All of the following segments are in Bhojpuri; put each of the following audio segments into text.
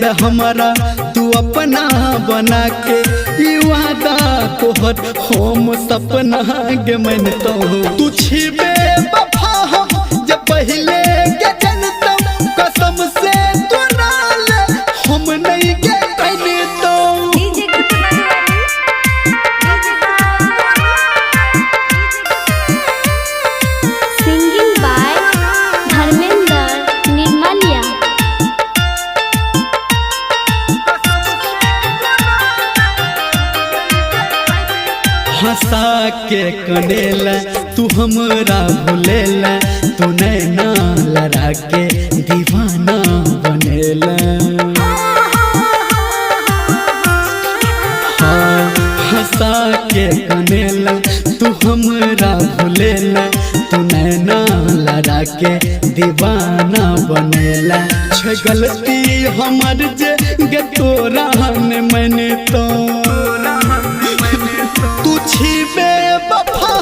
द हमारा तू अपना बना के ई वादा तोहर हम सपना के मन तो तू छिबे वफा जब पहले के जनतम कसम से तू नाल हम नहीं के कहने तो सिंगिंग बाय धर्मेंद्र निर्मलिया। हंसा के कनेला तू हमरा भूलेला तू नैना लड़ा के दीवाना बनेला। हाँ हंसा के कनेला तू हमरा भूलेला तू नैना लड़ा के दीवाना बनेला। छ गलती हमर जे गे तोरा ने मैंने तो तू छिबे वफा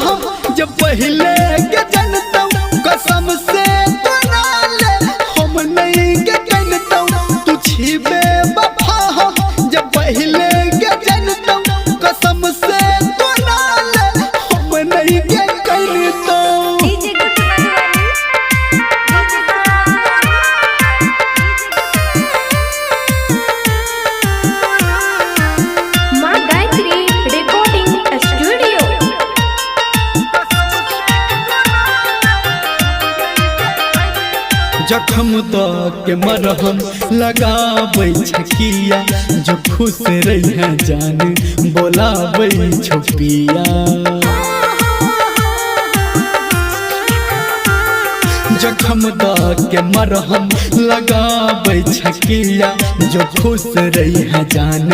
जब पहले के जनतम कसम से तोराले हम नहीं के कहनतम तू छिबे वफा जब पहले के जनतम कसम से तोराले हम नहीं के कहनतम। माँ गायत्री रिकॉर्डिंग स्टूडियो। जखम द के मरहम लगाबै छकिया जो खुश रही जान बोलाबै छपिया। जखम द के मरहम लगाबै छकिया जो खुश रही जान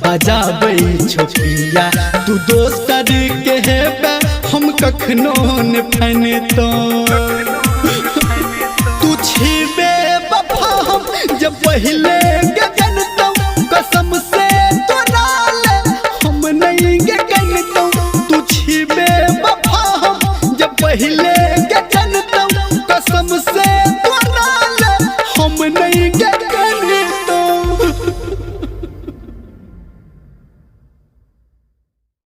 बजाबै छपिया। तू दोसर के हेबे हम कखनो न फैने तो तू छिबे वफा जब पहले